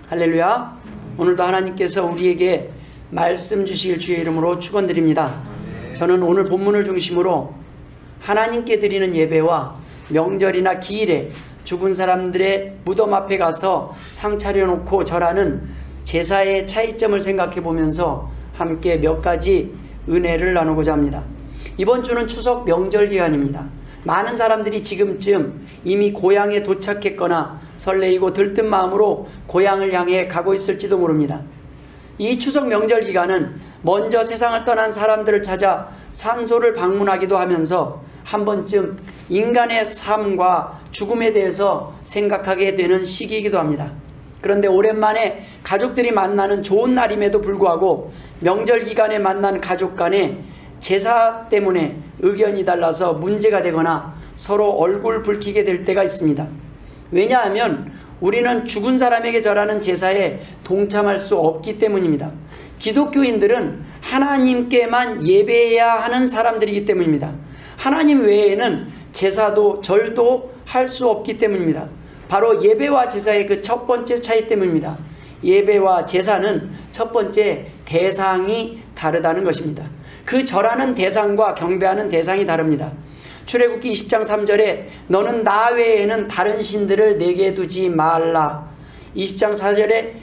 할렐루야. 오늘도 하나님께서 우리에게 말씀 주실 주의 이름으로 축원드립니다. 저는 오늘 본문을 중심으로 하나님께 드리는 예배와 명절이나 기일에 죽은 사람들의 무덤 앞에 가서 상 차려놓고 절하는 제사의 차이점을 생각해 보면서 함께 몇 가지 은혜를 나누고자 합니다. 이번 주는 추석 명절 기간입니다. 많은 사람들이 지금쯤 이미 고향에 도착했거나 설레이고 들뜬 마음으로 고향을 향해 가고 있을지도 모릅니다. 이 추석 명절 기간은 먼저 세상을 떠난 사람들을 찾아 산소를 방문하기도 하면서 한 번쯤 인간의 삶과 죽음에 대해서 생각하게 되는 시기이기도 합니다. 그런데 오랜만에 가족들이 만나는 좋은 날임에도 불구하고 명절 기간에 만난 가족 간에 제사 때문에 의견이 달라서 문제가 되거나 서로 얼굴 붉히게 될 때가 있습니다. 왜냐하면 우리는 죽은 사람에게 절하는 제사에 동참할 수 없기 때문입니다. 기독교인들은 하나님께만 예배해야 하는 사람들이기 때문입니다. 하나님 외에는 제사도 절도 할 수 없기 때문입니다. 바로 예배와 제사의 그 첫 번째 차이 때문입니다. 예배와 제사는 첫 번째 대상이 다르다는 것입니다. 그 절하는 대상과 경배하는 대상이 다릅니다. 출애굽기 20장 3절에 너는 나 외에는 다른 신들을 내게 두지 말라. 20장 4절에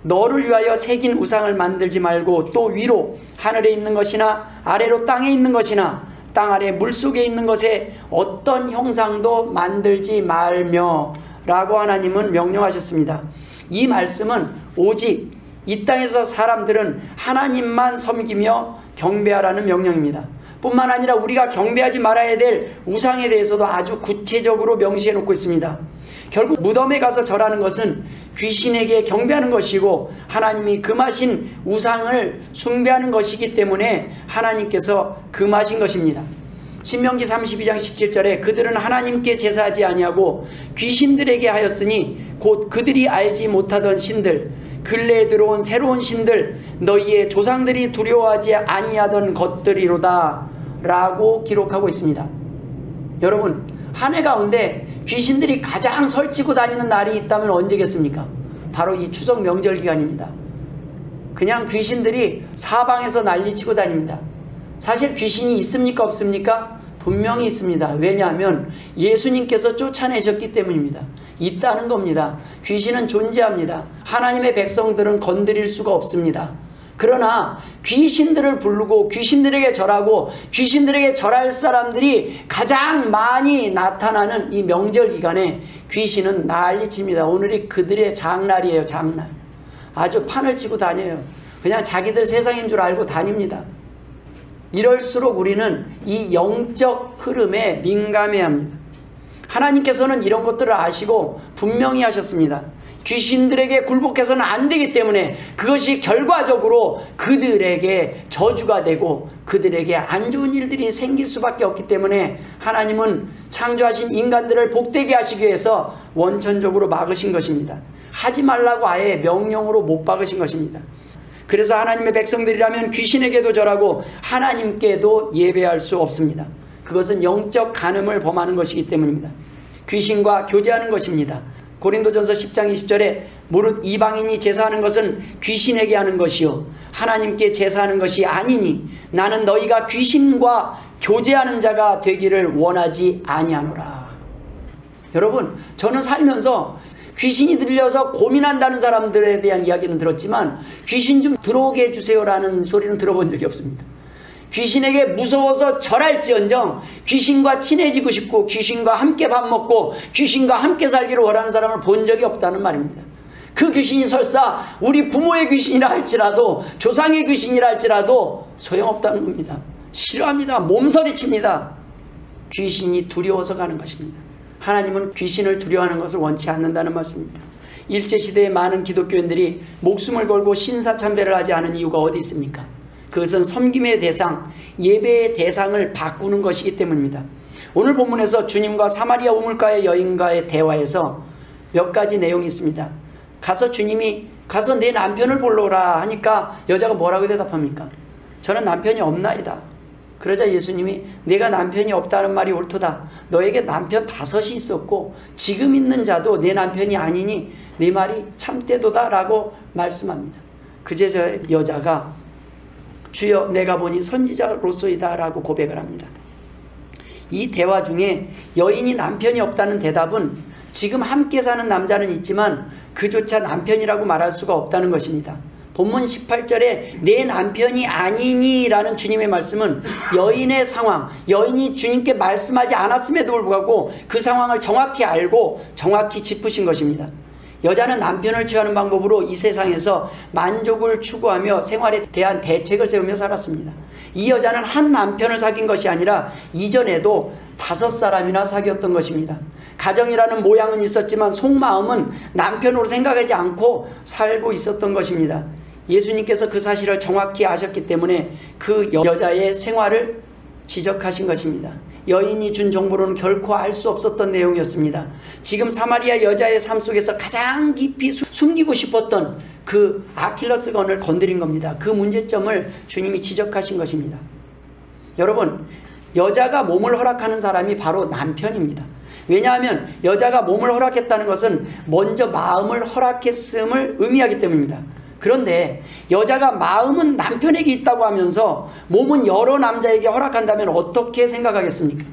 너를 위하여 새긴 우상을 만들지 말고 또 위로 하늘에 있는 것이나 아래로 땅에 있는 것이나 땅 아래 물속에 있는 것에 어떤 형상도 만들지 말며 라고 하나님은 명령하셨습니다. 이 말씀은 오직 이 땅에서 사람들은 하나님만 섬기며 경배하라는 명령입니다. 뿐만 아니라 우리가 경배하지 말아야 될 우상에 대해서도 아주 구체적으로 명시해 놓고 있습니다. 결국 무덤에 가서 절하는 것은 귀신에게 경배하는 것이고 하나님이 금하신 우상을 숭배하는 것이기 때문에 하나님께서 금하신 것입니다. 신명기 32장 17절에 그들은 하나님께 제사하지 아니하고 귀신들에게 하였으니 곧 그들이 알지 못하던 신들 근래에 들어온 새로운 신들 너희의 조상들이 두려워하지 아니하던 것들이로다 라고 기록하고 있습니다. 여러분, 한 해 가운데 귀신들이 가장 설치고 다니는 날이 있다면 언제겠습니까? 바로 이 추석 명절 기간입니다. 그냥 귀신들이 사방에서 난리치고 다닙니다. 사실 귀신이 있습니까 없습니까? 분명히 있습니다. 왜냐하면 예수님께서 쫓아내셨기 때문입니다. 있다는 겁니다. 귀신은 존재합니다. 하나님의 백성들은 건드릴 수가 없습니다. 그러나 귀신들을 부르고 귀신들에게 절하고 귀신들에게 절할 사람들이 가장 많이 나타나는 이 명절 기간에 귀신은 난리칩니다. 오늘이 그들의 장날이에요. 장날. 아주 판을 치고 다녀요. 그냥 자기들 세상인 줄 알고 다닙니다. 이럴수록 우리는 이 영적 흐름에 민감해야 합니다. 하나님께서는 이런 것들을 아시고 분명히 하셨습니다. 귀신들에게 굴복해서는 안 되기 때문에 그것이 결과적으로 그들에게 저주가 되고 그들에게 안 좋은 일들이 생길 수밖에 없기 때문에 하나님은 창조하신 인간들을 복되게 하시기 위해서 원천적으로 막으신 것입니다. 하지 말라고 아예 명령으로 못 박으신 것입니다. 그래서 하나님의 백성들이라면 귀신에게도 절하고 하나님께도 예배할 수 없습니다. 그것은 영적 간음을 범하는 것이기 때문입니다. 귀신과 교제하는 것입니다. 고린도전서 10장 20절에 무릇 이방인이 제사하는 것은 귀신에게 하는 것이요 하나님께 제사하는 것이 아니니 나는 너희가 귀신과 교제하는 자가 되기를 원하지 아니하노라. 여러분, 저는 살면서 귀신이 들려서 고민한다는 사람들에 대한 이야기는 들었지만 귀신 좀 들어오게 해주세요라는 소리는 들어본 적이 없습니다. 귀신에게 무서워서 절할지언정 귀신과 친해지고 싶고 귀신과 함께 밥 먹고 귀신과 함께 살기를 원하는 사람을 본 적이 없다는 말입니다. 그 귀신이 설사 우리 부모의 귀신이라 할지라도 조상의 귀신이라 할지라도 소용없다는 겁니다. 싫어합니다. 몸서리칩니다. 귀신이 두려워서 가는 것입니다. 하나님은 귀신을 두려워하는 것을 원치 않는다는 말씀입니다. 일제시대의 많은 기독교인들이 목숨을 걸고 신사참배를 하지 않은 이유가 어디 있습니까? 그것은 섬김의 대상, 예배의 대상을 바꾸는 것이기 때문입니다. 오늘 본문에서 주님과 사마리아 우물가의 여인과의 대화에서 몇 가지 내용이 있습니다. 주님이 가서 내 남편을 보러오라 하니까 여자가 뭐라고 대답합니까? 저는 남편이 없나이다. 그러자 예수님이 내가 남편이 없다는 말이 옳도다. 너에게 남편 5이 있었고 지금 있는 자도 내 남편이 아니니 네 말이 참되도다 라고 말씀합니다. 그제서 여자가 주여 내가 보니 선지자로소이다 라고 고백을 합니다. 이 대화 중에 여인이 남편이 없다는 대답은 지금 함께 사는 남자는 있지만 그조차 남편이라고 말할 수가 없다는 것입니다. 본문 18절에 내 남편이 아니니 라는 주님의 말씀은 여인의 상황, 여인이 주님께 말씀하지 않았음에도 불구하고 그 상황을 정확히 알고 정확히 짚으신 것입니다. 여자는 남편을 취하는 방법으로 이 세상에서 만족을 추구하며 생활에 대한 대책을 세우며 살았습니다. 이 여자는 한 남편을 사귄 것이 아니라 이전에도 5사람이나 사귀었던 것입니다. 가정이라는 모양은 있었지만 속마음은 남편으로 생각하지 않고 살고 있었던 것입니다. 예수님께서 그 사실을 정확히 아셨기 때문에 그 여자의 생활을 지적하신 것입니다. 여인이 준 정보로는 결코 알 수 없었던 내용이었습니다. 지금 사마리아 여자의 삶 속에서 가장 깊이 숨기고 싶었던 그 아킬레스건을 건드린 겁니다. 그 문제점을 주님이 지적하신 것입니다. 여러분, 여자가 몸을 허락하는 사람이 바로 남편입니다. 왜냐하면 여자가 몸을 허락했다는 것은 먼저 마음을 허락했음을 의미하기 때문입니다. 그런데 여자가 마음은 남편에게 있다고 하면서 몸은 여러 남자에게 허락한다면 어떻게 생각하겠습니까?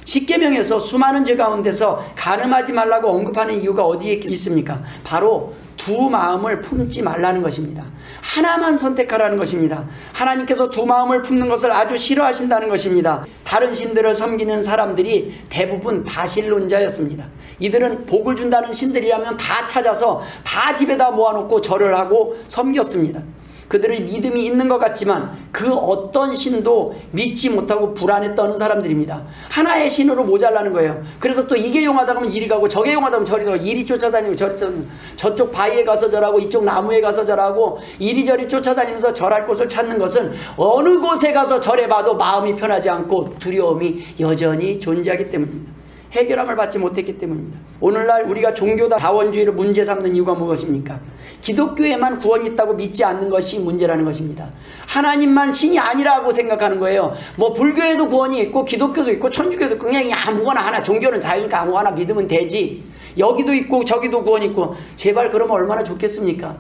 십계명에서 수많은 죄 가운데서 간음하지 말라고 언급하는 이유가 어디에 있습니까? 바로 두 마음을 품지 말라는 것입니다. 하나만 선택하라는 것입니다. 하나님께서 두 마음을 품는 것을 아주 싫어하신다는 것입니다. 다른 신들을 섬기는 사람들이 대부분 다신론자였습니다. 이들은 복을 준다는 신들이라면 다 찾아서 다 집에다 모아놓고 절을 하고 섬겼습니다. 그들의 믿음이 있는 것 같지만 그 어떤 신도 믿지 못하고 불안에 떠는 사람들입니다. 하나의 신으로 모자라는 거예요. 그래서 또 이게 용하다 하면 이리 가고 저게 용하다 하면 저리 가고 이리 쫓아다니고 저리 쫓아다니고 저쪽 바위에 가서 절하고 이쪽 나무에 가서 절하고 이리저리 쫓아다니면서 절할 곳을 찾는 것은 어느 곳에 가서 절해봐도 마음이 편하지 않고 두려움이 여전히 존재하기 때문입니다. 해결함을 받지 못했기 때문입니다. 오늘날 우리가 종교다원주의를 문제 삼는 이유가 무엇입니까? 기독교에만 구원이 있다고 믿지 않는 것이 문제라는 것입니다. 하나님만 신이 아니라고 생각하는 거예요. 뭐 불교에도 구원이 있고 기독교도 있고 천주교도 있고 그냥 아무거나 하나, 종교는 자유니까 아무거나 믿으면 되지. 여기도 있고 저기도 구원이 있고. 제발 그러면 얼마나 좋겠습니까?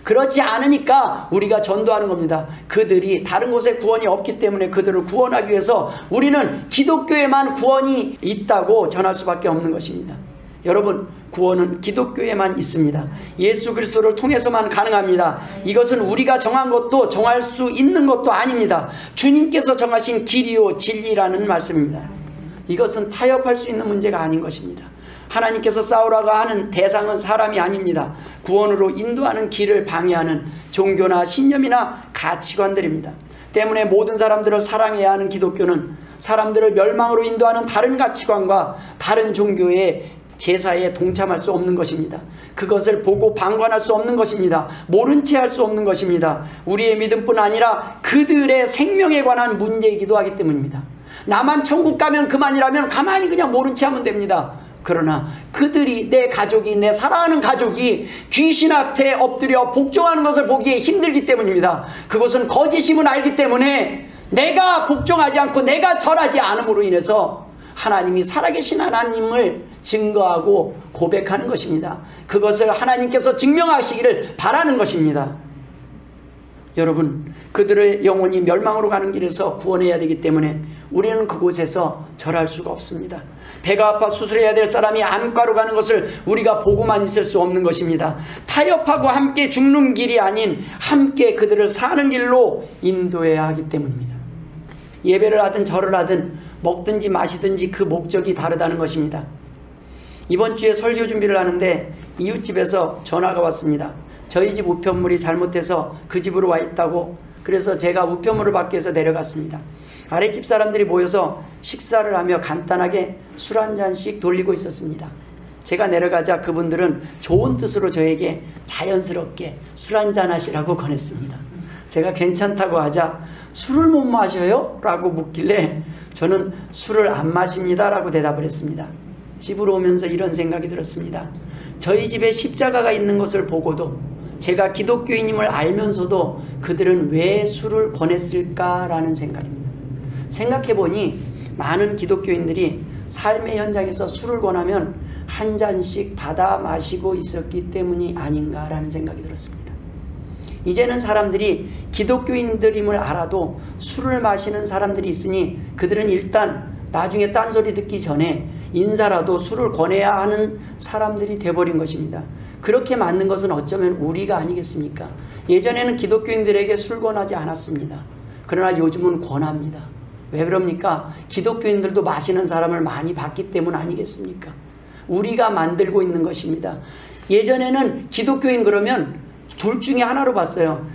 그렇지 않으니까 우리가 전도하는 겁니다. 그들이 다른 곳에 구원이 없기 때문에 그들을 구원하기 위해서 우리는 기독교에만 구원이 있다고 전할 수밖에 없는 것입니다. 여러분, 구원은 기독교에만 있습니다. 예수 그리스도를 통해서만 가능합니다. 이것은 우리가 정한 것도 정할 수 있는 것도 아닙니다. 주님께서 정하신 길이요 진리라는 말씀입니다. 이것은 타협할 수 있는 문제가 아닌 것입니다. 하나님께서 싸우라고 하는 대상은 사람이 아닙니다. 구원으로 인도하는 길을 방해하는 종교나 신념이나 가치관들입니다. 때문에 모든 사람들을 사랑해야 하는 기독교는 사람들을 멸망으로 인도하는 다른 가치관과 다른 종교의 제사에 동참할 수 없는 것입니다. 그것을 보고 방관할 수 없는 것입니다. 모른 채 할 수 없는 것입니다. 우리의 믿음뿐 아니라 그들의 생명에 관한 문제이기도 하기 때문입니다. 나만 천국 가면 그만이라면 가만히 그냥 모른 채 하면 됩니다. 그러나 그들이, 내 가족이, 내 사랑하는 가족이 귀신 앞에 엎드려 복종하는 것을 보기에 힘들기 때문입니다. 그것은 거짓임을 알기 때문에 내가 복종하지 않고 내가 절하지 않음으로 인해서 하나님이 살아계신 하나님을 증거하고 고백하는 것입니다. 그것을 하나님께서 증명하시기를 바라는 것입니다. 여러분, 그들의 영혼이 멸망으로 가는 길에서 구원해야 되기 때문에 우리는 그곳에서 절할 수가 없습니다. 배가 아파 수술해야 될 사람이 안과로 가는 것을 우리가 보고만 있을 수 없는 것입니다. 타협하고 함께 죽는 길이 아닌 함께 그들을 사는 길로 인도해야 하기 때문입니다. 예배를 하든 절을 하든 먹든지 마시든지 그 목적이 다르다는 것입니다. 이번 주에 설교 준비를 하는데 이웃집에서 전화가 왔습니다. 저희 집 우편물이 잘못해서 그 집으로 와 있다고. 그래서 제가 우편물을 받기 위해서 내려갔습니다. 아랫집 사람들이 모여서 식사를 하며 간단하게 술 한 잔씩 돌리고 있었습니다. 제가 내려가자 그분들은 좋은 뜻으로 저에게 자연스럽게 술 한 잔 하시라고 권했습니다. 제가 괜찮다고 하자 술을 못 마셔요? 라고 묻길래 저는 술을 안 마십니다 라고 대답을 했습니다. 집으로 오면서 이런 생각이 들었습니다. 저희 집에 십자가가 있는 것을 보고도 제가 기독교인임을 알면서도 그들은 왜 술을 권했을까라는 생각입니다. 생각해보니 많은 기독교인들이 삶의 현장에서 술을 권하면 한 잔씩 받아 마시고 있었기 때문이 아닌가라는 생각이 들었습니다. 이제는 사람들이 기독교인들임을 알아도 술을 마시는 사람들이 있으니 그들은 일단 나중에 딴소리 듣기 전에 인사라도 술을 권해야 하는 사람들이 돼버린 것입니다. 그렇게 맞는 것은 어쩌면 우리가 아니겠습니까? 예전에는 기독교인들에게 술 권하지 않았습니다. 그러나 요즘은 권합니다. 왜 그럽니까? 기독교인들도 마시는 사람을 많이 봤기 때문 아니겠습니까? 우리가 만들고 있는 것입니다. 예전에는 기독교인 그러면 둘 중에 하나로 봤어요.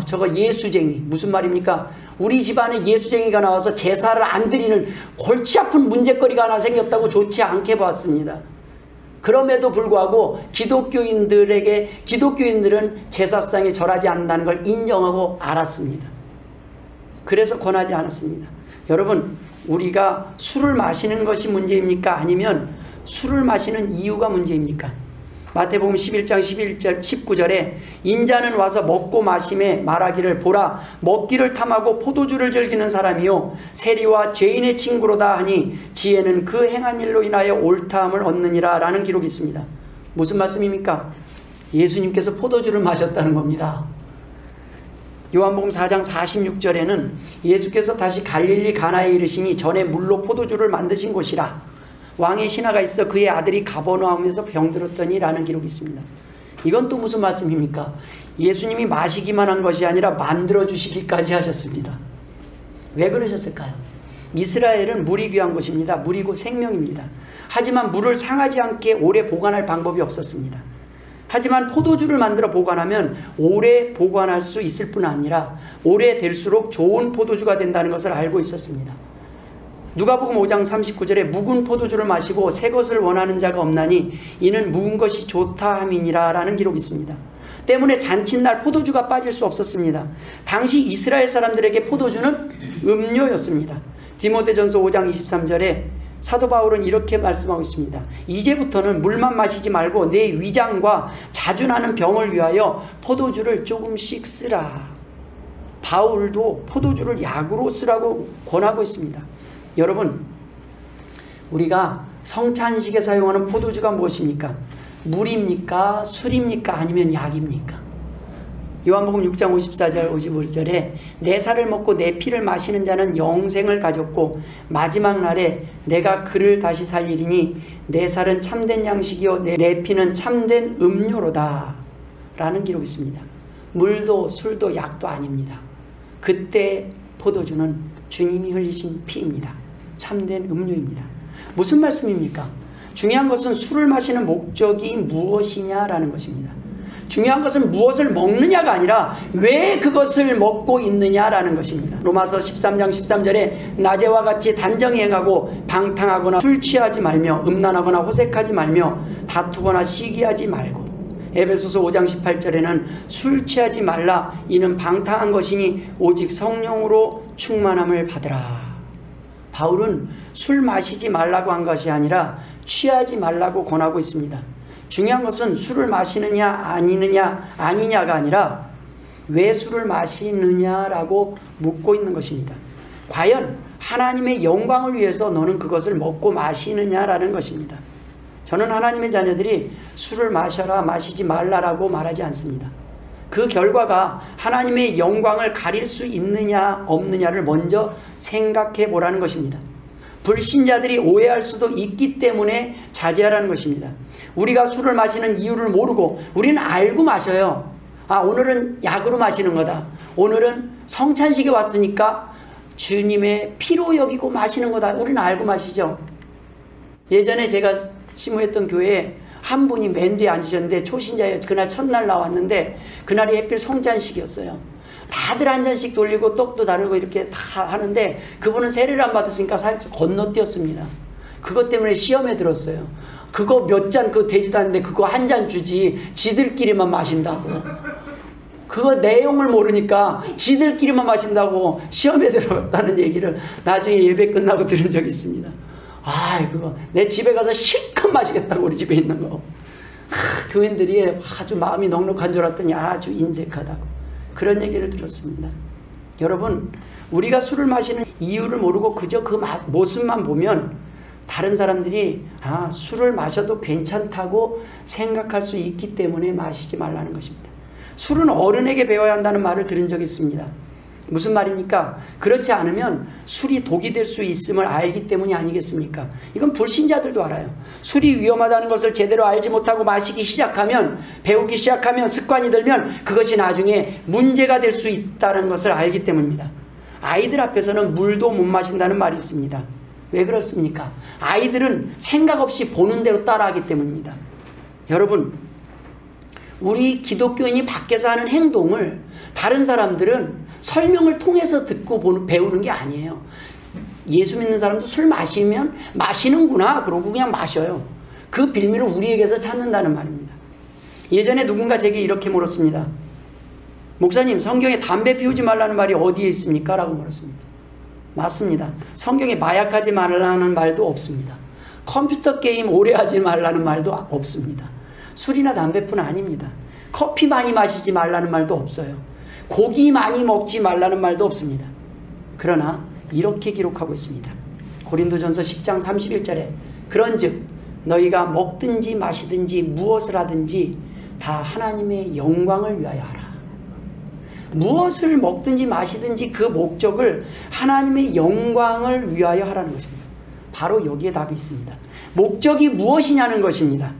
저거 예수쟁이. 무슨 말입니까? 우리 집안에 예수쟁이가 나와서 제사를 안 드리는 골치 아픈 문제거리가 하나 생겼다고 좋지 않게 봤습니다. 그럼에도 불구하고 기독교인들은 제사상에 절하지 않는다는 걸 인정하고 알았습니다. 그래서 권하지 않았습니다. 여러분, 우리가 술을 마시는 것이 문제입니까? 아니면 술을 마시는 이유가 문제입니까? 마태복음 11장 11절 19절에 인자는 와서 먹고 마심에 말하기를 보라 먹기를 탐하고 포도주를 즐기는 사람이요 세리와 죄인의 친구로다 하니 지혜는 그 행한 일로 인하여 옳다함을 얻느니라 라는 기록이 있습니다. 무슨 말씀입니까? 예수님께서 포도주를 마셨다는 겁니다. 요한복음 4장 46절에는 예수께서 다시 갈릴리 가나에 이르시니 전에 물로 포도주를 만드신 곳이라 왕의 신하가 있어 그의 아들이 가버나움에서 병들었더니 라는 기록이 있습니다. 이건 또 무슨 말씀입니까? 예수님이 마시기만 한 것이 아니라 만들어주시기까지 하셨습니다. 왜 그러셨을까요? 이스라엘은 물이 귀한 곳입니다. 물이 곧 생명입니다. 하지만 물을 상하지 않게 오래 보관할 방법이 없었습니다. 하지만 포도주를 만들어 보관하면 오래 보관할 수 있을 뿐 아니라 오래 될수록 좋은 포도주가 된다는 것을 알고 있었습니다. 누가복음 5장 39절에 묵은 포도주를 마시고 새 것을 원하는 자가 없나니 이는 묵은 것이 좋다 함이니라 라는 기록이 있습니다. 때문에 잔칫날 포도주가 빠질 수 없었습니다. 당시 이스라엘 사람들에게 포도주는 음료였습니다. 디모데전서 5장 23절에 사도 바울은 이렇게 말씀하고 있습니다. 이제부터는 물만 마시지 말고 내 위장과 자주 나는 병을 위하여 포도주를 조금씩 쓰라. 바울도 포도주를 약으로 쓰라고 권하고 있습니다. 여러분, 우리가 성찬식에 사용하는 포도주가 무엇입니까? 물입니까? 술입니까? 아니면 약입니까? 요한복음 6장 54절 55절에 내 살을 먹고 내 피를 마시는 자는 영생을 가졌고 마지막 날에 내가 그를 다시 살리리니 내 살은 참된 양식이요 내 피는 참된 음료로다 라는 기록이 있습니다. 물도 술도 약도 아닙니다. 그때 포도주는 주님이 흘리신 피입니다. 참된 음료입니다. 무슨 말씀입니까? 중요한 것은 술을 마시는 목적이 무엇이냐라는 것입니다. 중요한 것은 무엇을 먹느냐가 아니라 왜 그것을 먹고 있느냐라는 것입니다. 로마서 13장 13절에 낮에와 같이 단정히 행하고 방탕하거나 술 취하지 말며 음란하거나 호색하지 말며 다투거나 시기하지 말고 에베소서 5장 18절에는 술 취하지 말라 이는 방탕한 것이니 오직 성령으로 충만함을 받으라. 바울은 술 마시지 말라고 한 것이 아니라 취하지 말라고 권하고 있습니다. 중요한 것은 술을 마시느냐 아니냐가 아니라 왜 술을 마시느냐라고 묻고 있는 것입니다. 과연 하나님의 영광을 위해서 너는 그것을 먹고 마시느냐라는 것입니다. 저는 하나님의 자녀들이 술을 마셔라 마시지 말라라고 말하지 않습니다. 그 결과가 하나님의 영광을 가릴 수 있느냐 없느냐를 먼저 생각해 보라는 것입니다. 불신자들이 오해할 수도 있기 때문에 자제하라는 것입니다. 우리가 술을 마시는 이유를 모르고 우리는 알고 마셔요. 오늘은 약으로 마시는 거다. 오늘은 성찬식에 왔으니까 주님의 피로 여기고 마시는 거다. 우리는 알고 마시죠. 예전에 제가 심우했던 교회에 한 분이 맨 뒤에 앉으셨는데 초신자예요. 그날 첫날 나왔는데 그날이 하필 성찬식이었어요. 다들 한 잔씩 돌리고 떡도 다르고 이렇게 다 하는데 그분은 세례를 안 받았으니까 살짝 건너뛰었습니다. 그것 때문에 시험에 들었어요. 그거 몇 잔 그거 되지도 않는데 그거 한 잔 주지 지들끼리만 마신다고. 그거 내용을 모르니까 지들끼리만 마신다고 시험에 들었다는 얘기를 나중에 예배 끝나고 들은 적이 있습니다. 그거 내 집에 가서 실컷 마시겠다고 우리 집에 있는 거. 교인들이 아주 마음이 넉넉한 줄 알았더니 아주 인색하다고 그런 얘기를 들었습니다. 여러분, 우리가 술을 마시는 이유를 모르고 그저 그 모습만 보면 다른 사람들이 술을 마셔도 괜찮다고 생각할 수 있기 때문에 마시지 말라는 것입니다. 술은 어른에게 배워야 한다는 말을 들은 적이 있습니다. 무슨 말입니까? 그렇지 않으면 술이 독이 될 수 있음을 알기 때문이 아니겠습니까? 이건 불신자들도 알아요. 술이 위험하다는 것을 제대로 알지 못하고 마시기 시작하면, 배우기 시작하면, 습관이 들면 그것이 나중에 문제가 될 수 있다는 것을 알기 때문입니다. 아이들 앞에서는 물도 못 마신다는 말이 있습니다. 왜 그렇습니까? 아이들은 생각 없이 보는 대로 따라하기 때문입니다. 여러분, 우리 기독교인이 밖에서 하는 행동을 다른 사람들은 설명을 통해서 듣고 배우는 게 아니에요. 예수 믿는 사람도 술 마시면 마시는구나 그러고 그냥 마셔요. 그 빌미를 우리에게서 찾는다는 말입니다. 예전에 누군가 제게 이렇게 물었습니다. 목사님, 성경에 담배 피우지 말라는 말이 어디에 있습니까? 라고 물었습니다. 맞습니다. 성경에 마약하지 말라는 말도 없습니다. 컴퓨터 게임 오래 하지 말라는 말도 없습니다. 술이나 담배뿐 아닙니다. 커피 많이 마시지 말라는 말도 없어요. 고기 많이 먹지 말라는 말도 없습니다. 그러나 이렇게 기록하고 있습니다. 고린도전서 10장 31절에 그런즉 너희가 먹든지 마시든지 무엇을 하든지 다 하나님의 영광을 위하여 하라. 무엇을 먹든지 마시든지 그 목적을 하나님의 영광을 위하여 하라는 것입니다. 바로 여기에 답이 있습니다. 목적이 무엇이냐는 것입니다.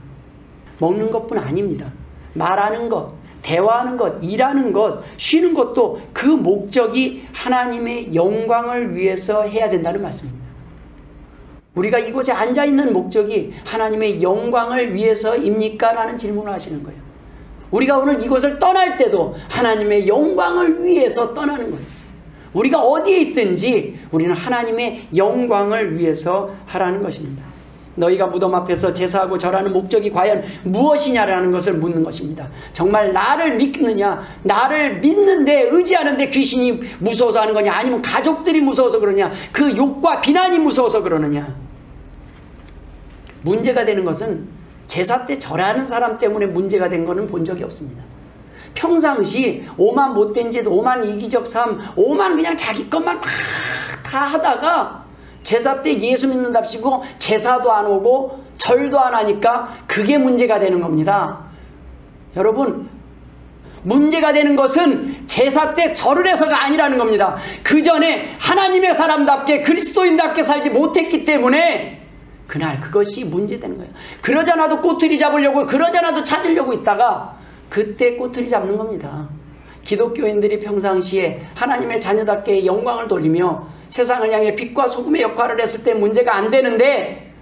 먹는 것뿐 아닙니다. 말하는 것, 대화하는 것, 일하는 것, 쉬는 것도 그 목적이 하나님의 영광을 위해서 해야 된다는 말씀입니다. 우리가 이곳에 앉아있는 목적이 하나님의 영광을 위해서입니까? 라는 질문을 하시는 거예요. 우리가 오늘 이곳을 떠날 때도 하나님의 영광을 위해서 떠나는 거예요. 우리가 어디에 있든지 우리는 하나님의 영광을 위해서 하라는 것입니다. 너희가 무덤 앞에서 제사하고 절하는 목적이 과연 무엇이냐라는 것을 묻는 것입니다. 정말 나를 믿느냐, 나를 믿는데 의지하는데 귀신이 무서워서 하는 거냐, 아니면 가족들이 무서워서 그러냐, 그 욕과 비난이 무서워서 그러느냐. 문제가 되는 것은 제사 때 절하는 사람 때문에 문제가 된 거는 본 적이 없습니다. 평상시 오만 못된 짓, 오만 이기적 삶, 오만 그냥 자기 것만 막 다 하다가 제사 때 예수 믿는답시고 제사도 안 오고 절도 안 하니까 그게 문제가 되는 겁니다. 여러분, 문제가 되는 것은 제사 때 절을 해서가 아니라는 겁니다. 그 전에 하나님의 사람답게 그리스도인답게 살지 못했기 때문에 그날 그것이 문제되는 거예요. 그러잖아도 꼬투리 잡으려고, 그러잖아도 찾으려고 있다가 그때 꼬투리 잡는 겁니다. 기독교인들이 평상시에 하나님의 자녀답게 영광을 돌리며 세상을 향해 빛과 소금의 역할을 했을 때 문제가 안 되는데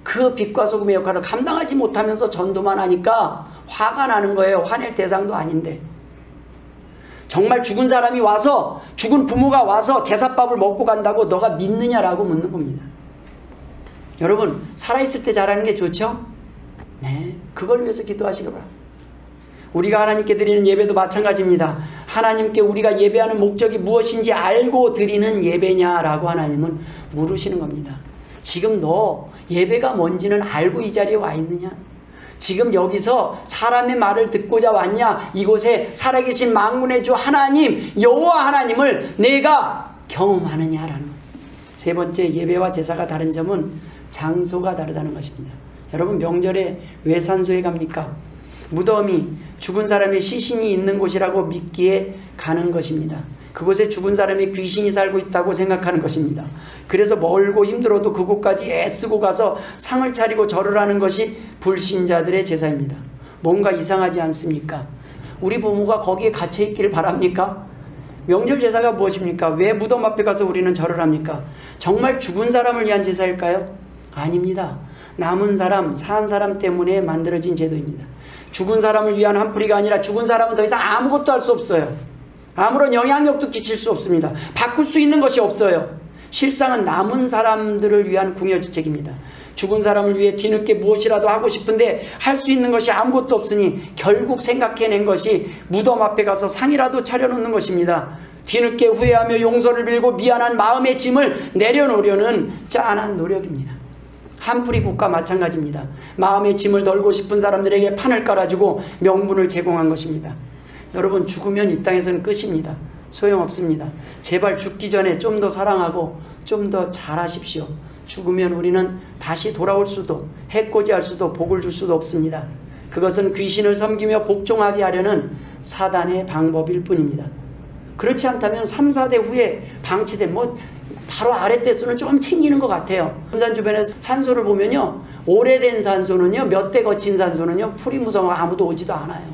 그 빛과 소금의 역할을 감당하지 못하면서 전도만 하니까 화가 나는 거예요. 화낼 대상도 아닌데. 정말 죽은 사람이 와서, 죽은 부모가 와서 제사밥을 먹고 간다고 너가 믿느냐라고 묻는 겁니다. 여러분, 살아있을 때 잘하는 게 좋죠? 네, 그걸 위해서 기도하시기 바랍니다. 우리가 하나님께 드리는 예배도 마찬가지입니다. 하나님께 우리가 예배하는 목적이 무엇인지 알고 드리는 예배냐라고 하나님은 물으시는 겁니다. 지금 너 예배가 뭔지는 알고 이 자리에 와 있느냐? 지금 여기서 사람의 말을 듣고자 왔냐? 이곳에 살아계신 만군의 주 하나님, 여호와 하나님을 내가 경험하느냐라는 것. 세 번째, 예배와 제사가 다른 점은 장소가 다르다는 것입니다. 여러분, 명절에 왜 산소에 갑니까? 무덤이 죽은 사람의 시신이 있는 곳이라고 믿기에 가는 것입니다. 그곳에 죽은 사람의 귀신이 살고 있다고 생각하는 것입니다. 그래서 멀고 힘들어도 그곳까지 애쓰고 가서 상을 차리고 절을 하는 것이 불신자들의 제사입니다. 뭔가 이상하지 않습니까? 우리 부모가 거기에 갇혀 있기를 바랍니까? 명절 제사가 무엇입니까? 왜 무덤 앞에 가서 우리는 절을 합니까? 정말 죽은 사람을 위한 제사일까요? 아닙니다. 남은 사람, 산 사람 때문에 만들어진 제도입니다. 죽은 사람을 위한 한풀이가 아니라 죽은 사람은 더 이상 아무것도 할 수 없어요. 아무런 영향력도 끼칠 수 없습니다. 바꿀 수 있는 것이 없어요. 실상은 남은 사람들을 위한 궁여지책입니다. 죽은 사람을 위해 뒤늦게 무엇이라도 하고 싶은데 할 수 있는 것이 아무것도 없으니 결국 생각해낸 것이 무덤 앞에 가서 상이라도 차려놓는 것입니다. 뒤늦게 후회하며 용서를 빌고 미안한 마음의 짐을 내려놓으려는 짠한 노력입니다. 한풀이국과 마찬가지입니다. 마음의 짐을 덜고 싶은 사람들에게 판을 깔아주고 명분을 제공한 것입니다. 여러분, 죽으면 이 땅에서는 끝입니다. 소용없습니다. 제발 죽기 전에 좀 더 사랑하고 좀 더 잘하십시오. 죽으면 우리는 다시 돌아올 수도, 해코지할 수도, 복을 줄 수도 없습니다. 그것은 귀신을 섬기며 복종하게 하려는 사단의 방법일 뿐입니다. 그렇지 않다면 3, 4대 후에 방치된 바로 아랫대수는 좀 챙기는 것 같아요. 금산 주변에 산소를 보면요, 오래된 산소는요, 몇 대 거친 산소는요, 풀이 무성하고 아무도 오지도 않아요.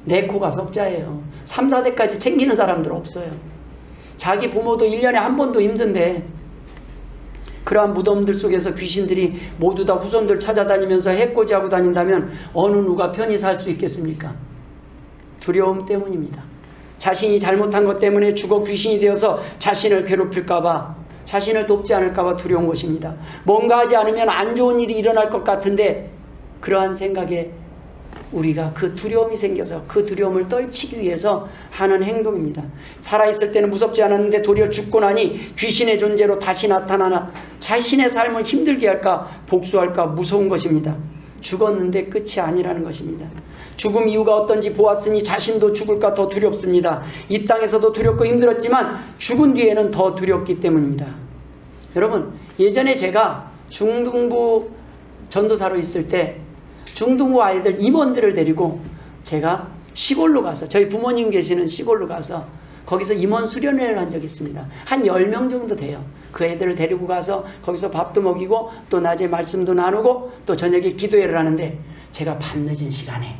내 코가 석자예요. 3, 4대까지 챙기는 사람들 없어요. 자기 부모도 1년에 한 번도 힘든데, 그러한 무덤들 속에서 귀신들이 모두 다 후손들 찾아다니면서 해코지하고 다닌다면 어느 누가 편히 살 수 있겠습니까? 두려움 때문입니다. 자신이 잘못한 것 때문에 죽어 귀신이 되어서 자신을 괴롭힐까봐, 자신을 돕지 않을까봐 두려운 것입니다. 뭔가 하지 않으면 안 좋은 일이 일어날 것 같은데 그러한 생각에 우리가 그 두려움이 생겨서 그 두려움을 떨치기 위해서 하는 행동입니다. 살아있을 때는 무섭지 않았는데 도리어 죽고 나니 귀신의 존재로 다시 나타나나 자신의 삶을 힘들게 할까 복수할까 무서운 것입니다. 죽었는데 끝이 아니라는 것입니다. 죽음 이유가 어떤지 보았으니 자신도 죽을까 더 두렵습니다. 이 땅에서도 두렵고 힘들었지만 죽은 뒤에는 더 두렵기 때문입니다. 여러분, 예전에 제가 중등부 전도사로 있을 때 중등부 아이들 임원들을 데리고 제가 시골로 가서, 저희 부모님 계시는 시골로 가서 거기서 임원 수련회를 한 적이 있습니다. 한 10명 정도 돼요. 그 애들을 데리고 가서 거기서 밥도 먹이고 또 낮에 말씀도 나누고 또 저녁에 기도회를 하는데, 제가 밤늦은 시간에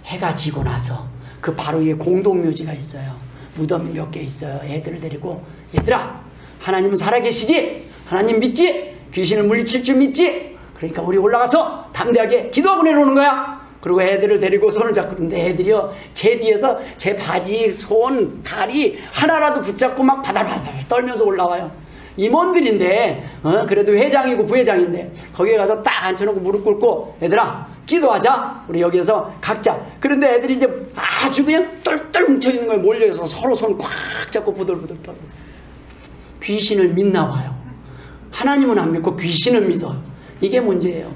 해가 지고 나서 그 바로 위에 공동묘지가 있어요. 무덤이 몇 개 있어요. 애들을 데리고, 얘들아, 하나님은 살아계시지? 하나님 믿지? 귀신을 물리칠 줄 믿지? 그러니까 우리 올라가서 담대하게 기도하고 내려오는 거야. 그리고 애들을 데리고 손을 잡고, 그런데 애들이요, 제 뒤에서 제 바지, 손, 다리 하나라도 붙잡고 막 바달바달 떨면서 올라와요. 임원들인데, 그래도 회장이고 부회장인데, 거기에 가서 딱 앉혀놓고 무릎 꿇고, 얘들아, 기도하자. 우리 여기에서 각자. 그런데 애들이 이제 아주 그냥 똘똘 뭉쳐있는 거에 몰려서 서로 손 꽉 잡고 부들부들 떨고 있어요. 귀신을 믿나 봐요. 하나님은 안 믿고 귀신은 믿어요. 이게 문제예요.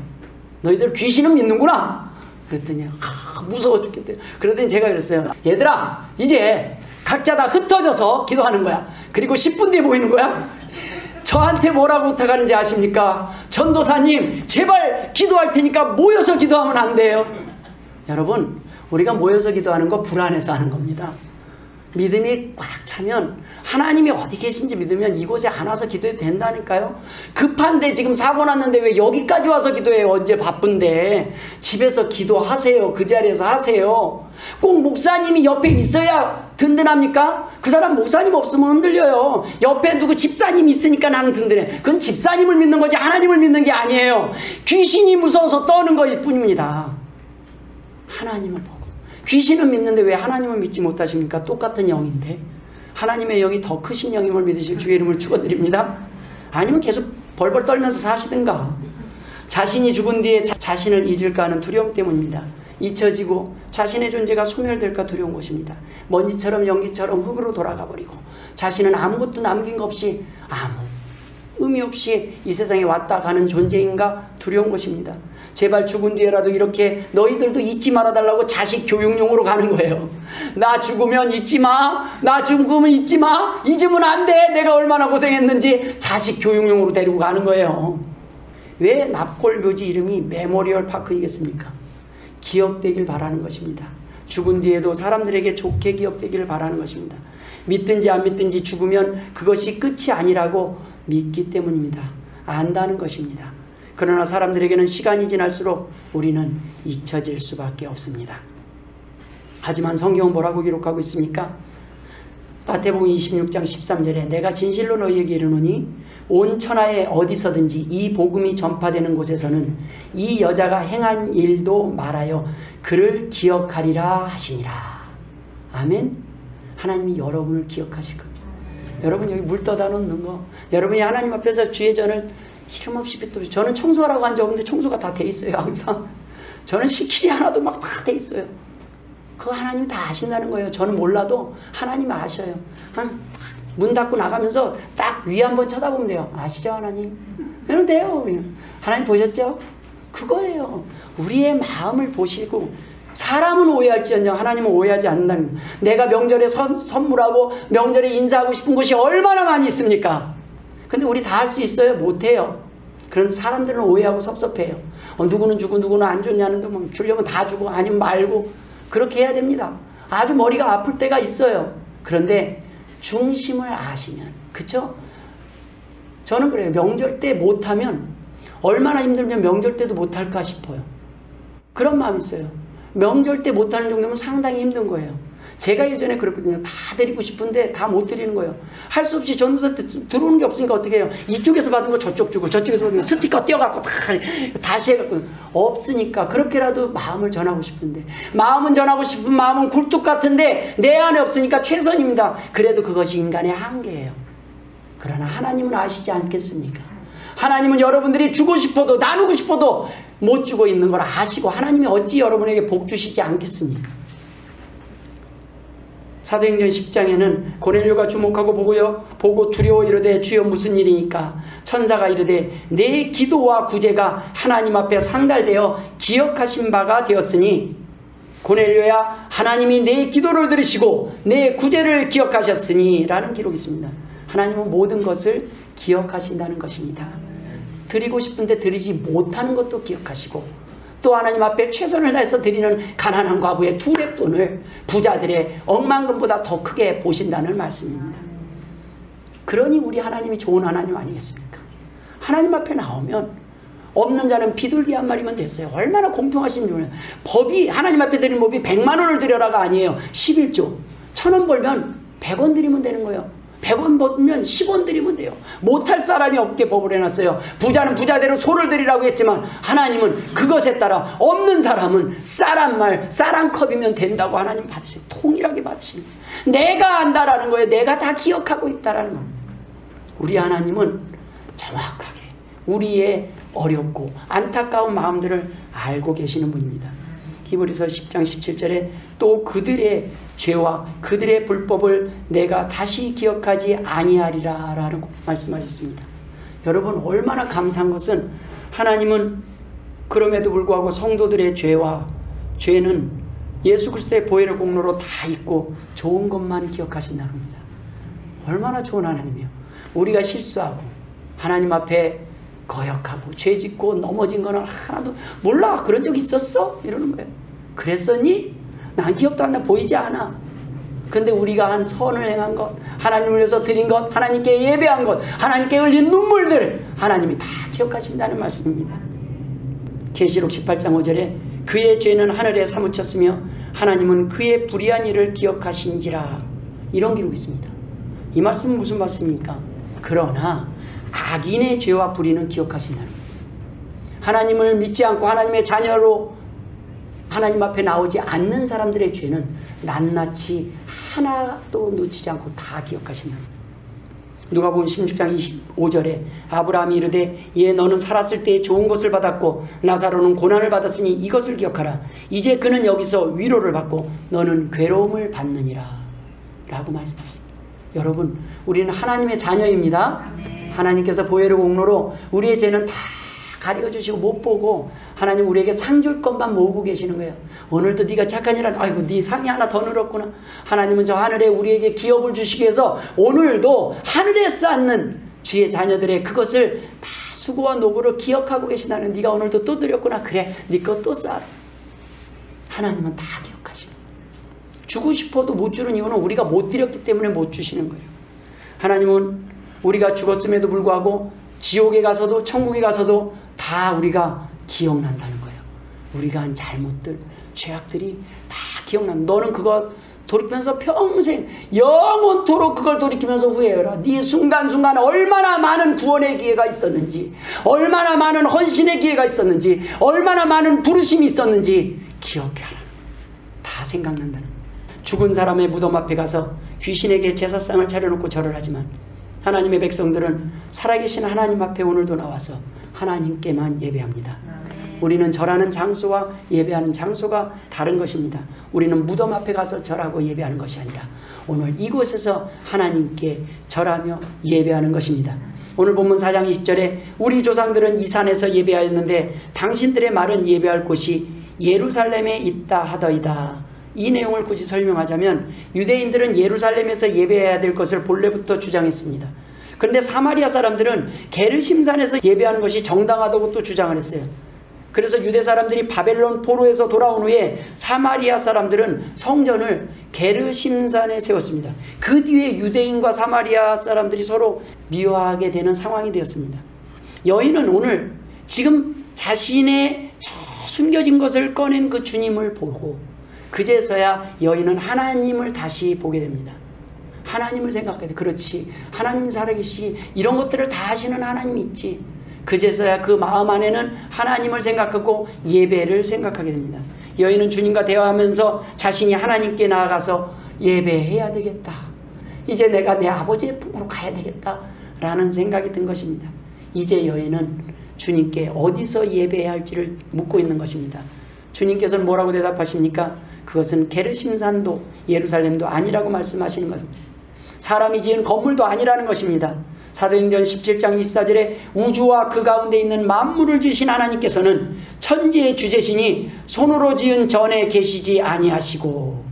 너희들 귀신은 믿는구나. 그랬더니 무서워 죽겠대요. 그랬더니 제가 그랬어요. 얘들아, 이제 각자 다 흩어져서 기도하는 거야. 그리고 10분 뒤에 모이는 거야. 저한테 뭐라고 부탁하는지 아십니까? 전도사님, 제발 기도할 테니까 모여서 기도하면 안 돼요. 여러분, 우리가 모여서 기도하는 거 불안해서 하는 겁니다. 믿음이 꽉 차면, 하나님이 어디 계신지 믿으면 이곳에 안 와서 기도해도 된다니까요. 급한데 지금 사고 났는데 왜 여기까지 와서 기도해요? 언제 바쁜데. 집에서 기도하세요. 그 자리에서 하세요. 꼭 목사님이 옆에 있어야 든든합니까? 그 사람 목사님 없으면 흔들려요. 옆에 누구 집사님 있으니까 나는 든든해. 그건 집사님을 믿는 거지 하나님을 믿는 게 아니에요. 귀신이 무서워서 떠는 거일 뿐입니다. 하나님을 보고. 귀신은 믿는데 왜 하나님을 믿지 못하십니까? 똑같은 영인데. 하나님의 영이 더 크신 영임을 믿으실 주의 이름을 축원드립니다. 아니면 계속 벌벌 떨면서 사시든가. 자신이 죽은 뒤에 자신을 잊을까 하는 두려움 때문입니다. 잊혀지고 자신의 존재가 소멸될까 두려운 것입니다. 먼지처럼 연기처럼 흙으로 돌아가 버리고 자신은 아무것도 남긴 것 없이 아무 의미 없이 이 세상에 왔다 가는 존재인가 두려운 것입니다. 제발 죽은 뒤에라도 이렇게 너희들도 잊지 말아달라고 자식 교육용으로 가는 거예요. 나 죽으면 잊지 마. 나 죽으면 잊지 마. 잊으면 안 돼. 내가 얼마나 고생했는지 자식 교육용으로 데리고 가는 거예요. 왜 납골묘지 이름이 메모리얼 파크이겠습니까? 기억되길 바라는 것입니다. 죽은 뒤에도 사람들에게 좋게 기억되기를 바라는 것입니다. 믿든지 안 믿든지 죽으면 그것이 끝이 아니라고 믿기 때문입니다. 안다는 것입니다. 그러나 사람들에게는 시간이 지날수록 우리는 잊혀질 수밖에 없습니다. 하지만 성경은 뭐라고 기록하고 있습니까? 마태복음 26장 13절에 내가 진실로 너희에게 이르노니 온 천하에 어디서든지 이 복음이 전파되는 곳에서는 이 여자가 행한 일도 말하여 그를 기억하리라 하시니라. 아멘. 하나님이 여러분을 기억하실 겁니다. 여러분 여기 물 떠다 놓는 거, 여러분이 하나님 앞에서 주의 전을 이름 없이 빗도, 저는 청소하라고 한 적 없는데 청소가 다 돼 있어요. 항상 저는 시키지 않아도 막 다 돼 있어요. 그거 하나님 다 아신다는 거예요. 저는 몰라도 하나님 아셔요. 문 닫고 나가면서 딱 위 한번 쳐다보면 돼요. 아시죠 하나님? 그러면 돼요. 하나님 보셨죠? 그거예요. 우리의 마음을 보시고 사람은 오해할지언정 하나님은 오해하지 않는다는 거예요. 내가 명절에 선물하고 명절에 인사하고 싶은 것이 얼마나 많이 있습니까? 근데 우리 다 할 수 있어요? 못해요. 그런 사람들은 오해하고 섭섭해요. 누구는 주고 누구는 안 줬냐는데 뭐 주려면 다 주고 아니면 말고 그렇게 해야 됩니다. 아주 머리가 아플 때가 있어요. 그런데 중심을 아시면, 그쵸? 저는 그래요. 명절 때 못하면 얼마나 힘들면 명절 때도 못할까 싶어요. 그런 마음이 있어요. 명절 때 못하는 정도면 상당히 힘든 거예요. 제가 예전에 그랬거든요. 다 드리고 싶은데 다 못 드리는 거예요. 할 수 없이 전도사 때 들어오는 게 없으니까 어떻게 해요? 이쪽에서 받은 거 저쪽 주고 저쪽에서 받은 거 스피커 띄워갖고 다시 해갖고 없으니까 그렇게라도 마음을 전하고 싶은데 마음은 전하고 싶은 마음은 굴뚝 같은데 내 안에 없으니까 최선입니다. 그래도 그것이 인간의 한계예요. 그러나 하나님은 아시지 않겠습니까? 하나님은 여러분들이 주고 싶어도 나누고 싶어도 못 주고 있는 걸 아시고 하나님이 어찌 여러분에게 복 주시지 않겠습니까? 사도행전 10장에는 고넬료가 주목하고 보고 두려워 이르되 주여 무슨 일이니까 천사가 이르되 내 기도와 구제가 하나님 앞에 상달되어 기억하신 바가 되었으니 고넬료야 하나님이 내 기도를 들으시고 내 구제를 기억하셨으니 라는 기록이 있습니다. 하나님은 모든 것을 기억하신다는 것입니다. 드리고 싶은데 드리지 못하는 것도 기억하시고 또 하나님 앞에 최선을 다해서 드리는 가난한 과부의 두렙돈을 부자들의 억만금보다 더 크게 보신다는 말씀입니다. 그러니 우리 하나님이 좋은 하나님 아니겠습니까? 하나님 앞에 나오면 없는 자는 비둘기 한 마리면 됐어요. 얼마나 공평하신지 몰라요. 법이 하나님 앞에 드리는 법이 100만 원을 드려라가 아니에요. 11조 1000원 벌면 100원 드리면 되는 거예요. 100원 벌면 10원 드리면 돼요. 못할 사람이 없게 법을 해놨어요. 부자는 부자대로 소를 드리라고 했지만 하나님은 그것에 따라 없는 사람은 쌀 말, 쌀 한 컵이면 된다고 하나님 받으세요. 통일하게 받으시는 거예요. 내가 안다라는 거예요. 내가 다 기억하고 있다라는 거예요. 우리 하나님은 정확하게 우리의 어렵고 안타까운 마음들을 알고 계시는 분입니다. 히브리서 10장 17절에 또 그들의 죄와 그들의 불법을 내가 다시 기억하지 아니하리라 라고 말씀하셨습니다. 여러분 얼마나 감사한 것은 하나님은 그럼에도 불구하고 성도들의 죄는 예수 그리스도의 보혈의 공로로 다 잊고 좋은 것만 기억하신다는 겁니다. 얼마나 좋은 하나님이에요. 우리가 실수하고 하나님 앞에 거역하고 죄짓고 넘어진 거는 하나도 몰라. 그런 적 있었어? 이러는 거예요. 그랬었니? 난 기억도 안 나. 보이지 않아. 근데 우리가 한 선을 행한 것, 하나님을 위해서 드린 것, 하나님께 예배한 것, 하나님께 흘린 눈물들 하나님이 다 기억하신다는 말씀입니다. 계시록 18장 5절에 그의 죄는 하늘에 사무쳤으며 하나님은 그의 불의한 일을 기억하신지라 이런 기록이 있습니다. 이 말씀은 무슨 말씀입니까? 그러나 악인의 죄와 불의는 기억하신다는 거예요. 하나님을 믿지 않고 하나님의 자녀로 하나님 앞에 나오지 않는 사람들의 죄는 낱낱이 하나도 놓치지 않고 다 기억하신다는 거예요. 누가복음 16장 25절에 아브라함이 이르되 예 너는 살았을 때 좋은 것을 받았고 나사로는 고난을 받았으니 이것을 기억하라. 이제 그는 여기서 위로를 받고 너는 괴로움을 받느니라 라고 말씀하셨습니다. 여러분 우리는 하나님의 자녀입니다. 하나님께서 보혈의 공로로 우리의 죄는 다 가려주시고 못 보고 하나님 우리에게 상 줄 것만 모으고 계시는 거예요. 오늘도 네가 착한 일 하는 아이고 네 상이 하나 더 늘었구나. 하나님은 저 하늘에 우리에게 기업을 주시기 위해서 오늘도 하늘에 쌓는 주의 자녀들의 그것을 다 수고와 노고를 기억하고 계시다는 네가 오늘도 또 드렸구나. 그래 네 것 또 쌓아. 하나님은 다 기억하십니다. 주고 싶어도 못 주는 이유는 우리가 못 드렸기 때문에 못 주시는 거예요. 하나님은 우리가 죽었음에도 불구하고 지옥에 가서도 천국에 가서도 다 우리가 기억난다는 거예요. 우리가 한 잘못들, 죄악들이 다 기억난다. 너는 그거 돌이키면서 평생 영원토록 그걸 돌이키면서 후회해라. 네 순간순간 얼마나 많은 구원의 기회가 있었는지, 얼마나 많은 헌신의 기회가 있었는지, 얼마나 많은 부르심이 있었는지 기억해라. 다 생각난다는 거예요. 죽은 사람의 무덤 앞에 가서 귀신에게 제사상을 차려놓고 절을 하지만 하나님의 백성들은 살아계신 하나님 앞에 오늘도 나와서 하나님께만 예배합니다. 우리는 절하는 장소와 예배하는 장소가 다른 것입니다. 우리는 무덤 앞에 가서 절하고 예배하는 것이 아니라 오늘 이곳에서 하나님께 절하며 예배하는 것입니다. 오늘 본문 4장 20절에 우리 조상들은 이 산에서 예배하였는데 당신들의 말은 예배할 곳이 예루살렘에 있다 하더이다. 이 내용을 굳이 설명하자면 유대인들은 예루살렘에서 예배해야 될 것을 본래부터 주장했습니다. 그런데 사마리아 사람들은 게르심산에서 예배하는 것이 정당하다고 또 주장을 했어요. 그래서 유대 사람들이 바벨론 포로에서 돌아온 후에 사마리아 사람들은 성전을 게르심산에 세웠습니다. 그 뒤에 유대인과 사마리아 사람들이 서로 미워하게 되는 상황이 되었습니다. 여인은 오늘 지금 자신의 숨겨진 것을 꺼낸 그 주님을 보고 그제서야 여인은 하나님을 다시 보게 됩니다. 하나님을 생각해야 돼. 그렇지, 하나님 살아계시지, 이런 것들을 다 하시는 하나님이 있지. 그제서야 그 마음 안에는 하나님을 생각하고 예배를 생각하게 됩니다. 여인은 주님과 대화하면서 자신이 하나님께 나아가서 예배해야 되겠다, 이제 내가 내 아버지의 품으로 가야 되겠다 라는 생각이 든 것입니다. 이제 여인은 주님께 어디서 예배해야 할지를 묻고 있는 것입니다. 주님께서는 뭐라고 대답하십니까? 그것은 게르심산도 예루살렘도 아니라고 말씀하시는 겁니다. 사람이 지은 건물도 아니라는 것입니다. 사도행전 17장 24절에 우주와 그 가운데 있는 만물을 지으신 하나님께서는 천지의 주제시니 손으로 지은 전에 계시지 아니하시고,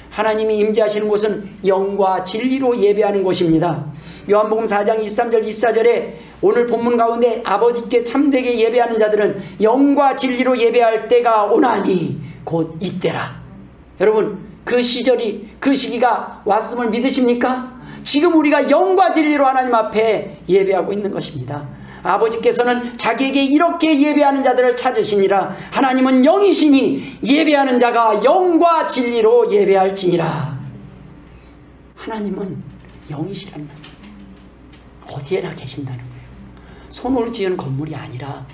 하나님이 임재하시는 곳은 영과 진리로 예배하는 곳입니다. 요한복음 4장 23절 24절에 오늘 본문 가운데 아버지께 참되게 예배하는 자들은 영과 진리로 예배할 때가 오나니 곧 이때라. 여러분, 그 시절이, 그 시기가 왔음을 믿으십니까? 지금 우리가 영과 진리로 하나님 앞에 예배하고 있는 것입니다. 아버지께서는 자기에게 이렇게 예배하는 자들을 찾으시니라. 하나님은 영이시니 예배하는 자가 영과 진리로 예배할지니라. 하나님은 영이시라는 말씀. 어디에나 계신다는 거예요. 손으로 지은 건물이 아니라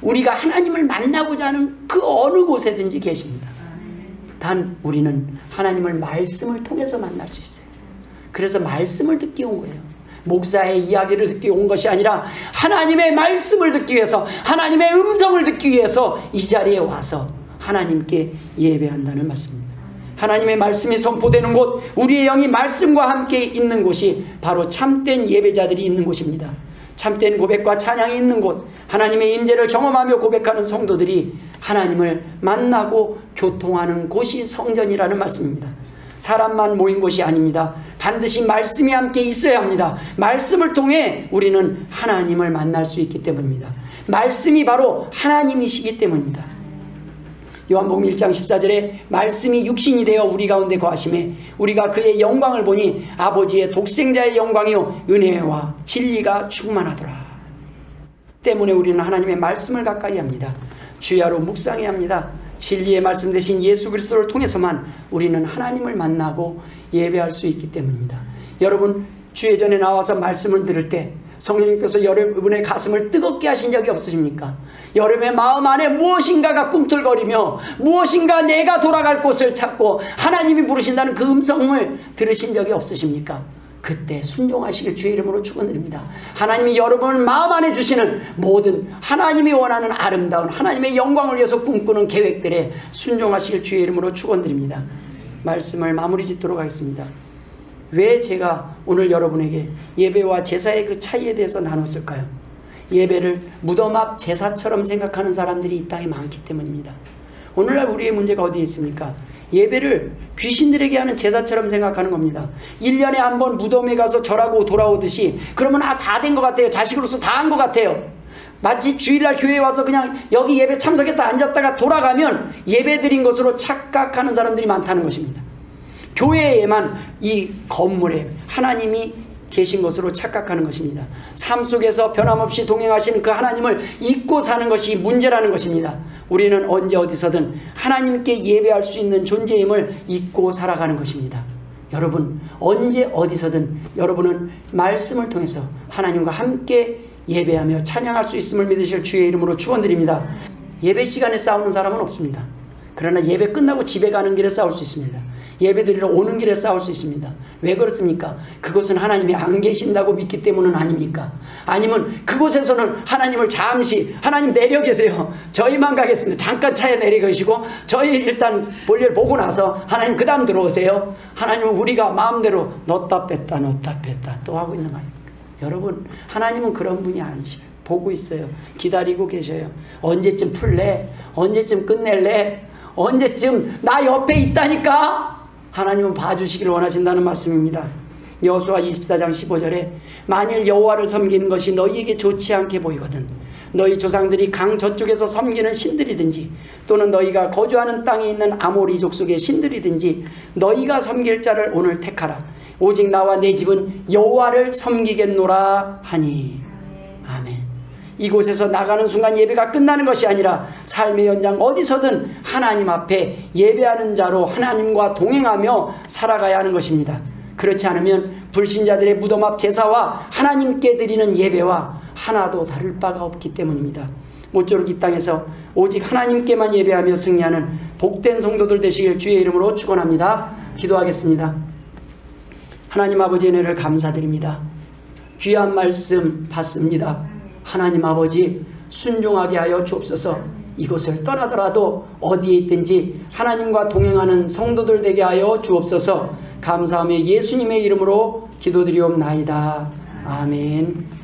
우리가 하나님을 만나고자 하는 그 어느 곳에든지 계십니다. 단 우리는 하나님을 말씀을 통해서 만날 수 있어요. 그래서 말씀을 듣기 온 거예요. 목사의 이야기를 듣기 온 것이 아니라 하나님의 말씀을 듣기 위해서, 하나님의 음성을 듣기 위해서 이 자리에 와서 하나님께 예배한다는 말씀입니다. 하나님의 말씀이 선포되는 곳, 우리의 영이 말씀과 함께 있는 곳이 바로 참된 예배자들이 있는 곳입니다. 참된 고백과 찬양이 있는 곳, 하나님의 임재를 경험하며 고백하는 성도들이 하나님을 만나고 교통하는 곳이 성전이라는 말씀입니다. 사람만 모인 곳이 아닙니다. 반드시 말씀이 함께 있어야 합니다. 말씀을 통해 우리는 하나님을 만날 수 있기 때문입니다. 말씀이 바로 하나님이시기 때문입니다. 요한복음 1장 14절에 말씀이 육신이 되어 우리 가운데 거하심에 우리가 그의 영광을 보니 아버지의 독생자의 영광이요 은혜와 진리가 충만하더라. 때문에 우리는 하나님의 말씀을 가까이 합니다. 주야로 묵상해야 합니다. 진리의 말씀 대신 예수 그리스도를 통해서만 우리는 하나님을 만나고 예배할 수 있기 때문입니다. 여러분, 주의 전에 나와서 말씀을 들을 때 성령님께서 여러분의 가슴을 뜨겁게 하신 적이 없으십니까? 여러분의 마음 안에 무엇인가가 꿈틀거리며 무엇인가 내가 돌아갈 곳을 찾고 하나님이 부르신다는 그 음성을 들으신 적이 없으십니까? 그때 순종하시길 주의 이름으로 축원드립니다. 하나님이 여러분을 마음 안에 주시는 모든 하나님이 원하는 아름다운 하나님의 영광을 위해서 꿈꾸는 계획들에 순종하시길 주의 이름으로 축원드립니다. 말씀을 마무리 짓도록 하겠습니다. 왜 제가 오늘 여러분에게 예배와 제사의 그 차이에 대해서 나눴을까요? 예배를 무덤 앞 제사처럼 생각하는 사람들이 이 땅에 많기 때문입니다. 오늘날 우리의 문제가 어디에 있습니까? 예배를 귀신들에게 하는 제사처럼 생각하는 겁니다. 1년에 한 번 무덤에 가서 절하고 돌아오듯이 그러면 다 된 것 같아요. 자식으로서 다 한 것 같아요. 마치 주일날 교회에 와서 그냥 여기 예배 참석했다 앉았다가 돌아가면 예배 드린 것으로 착각하는 사람들이 많다는 것입니다. 교회에만 이 건물에 하나님이 계신 것으로 착각하는 것입니다. 삶 속에서 변함없이 동행하시는 그 하나님을 잊고 사는 것이 문제라는 것입니다. 우리는 언제 어디서든 하나님께 예배할 수 있는 존재임을 잊고 살아가는 것입니다. 여러분, 언제 어디서든 여러분은 말씀을 통해서 하나님과 함께 예배하며 찬양할 수 있음을 믿으실 주의 이름으로 축원드립니다. 예배 시간에 싸우는 사람은 없습니다. 그러나 예배 끝나고 집에 가는 길에 싸울 수 있습니다. 예배 드리러 오는 길에 싸울 수 있습니다. 왜 그렇습니까? 그것은 하나님이 안 계신다고 믿기 때문은 아닙니까? 아니면 그곳에서는 하나님을 잠시, 하나님 내려 계세요, 저희만 가겠습니다, 잠깐 차에 내려 계시고 저희 일단 볼일 보고 나서 하나님 그 다음 들어오세요. 하나님은 우리가 마음대로 넣었다 뺐다 또 하고 있는 거 아닙니까? 여러분, 하나님은 그런 분이 아니시죠. 보고 있어요. 기다리고 계셔요. 언제쯤 풀래? 언제쯤 끝낼래? 언제쯤 나 옆에 있다니까? 하나님은 봐주시기를 원하신다는 말씀입니다. 여호수아 24장 15절에 만일 여호와를 섬기는 것이 너희에게 좋지 않게 보이거든 너희 조상들이 강 저쪽에서 섬기는 신들이든지 또는 너희가 거주하는 땅에 있는 아모리 족속의 신들이든지 너희가 섬길 자를 오늘 택하라. 오직 나와 내 집은 여호와를 섬기겠노라 하니. 아멘. 이곳에서 나가는 순간 예배가 끝나는 것이 아니라 삶의 현장 어디서든 하나님 앞에 예배하는 자로 하나님과 동행하며 살아가야 하는 것입니다. 그렇지 않으면 불신자들의 무덤 앞 제사와 하나님께 드리는 예배와 하나도 다를 바가 없기 때문입니다. 모쪼록 이 땅에서 오직 하나님께만 예배하며 승리하는 복된 성도들 되시길 주의 이름으로 축원합니다. 기도하겠습니다. 하나님 아버지의 은혜를 감사드립니다. 귀한 말씀 받습니다. 하나님 아버지 순종하게 하여 주옵소서. 이곳을 떠나더라도 어디에 있든지 하나님과 동행하는 성도들 되게 하여 주옵소서. 감사하며 예수님의 이름으로 기도드리옵나이다. 아멘.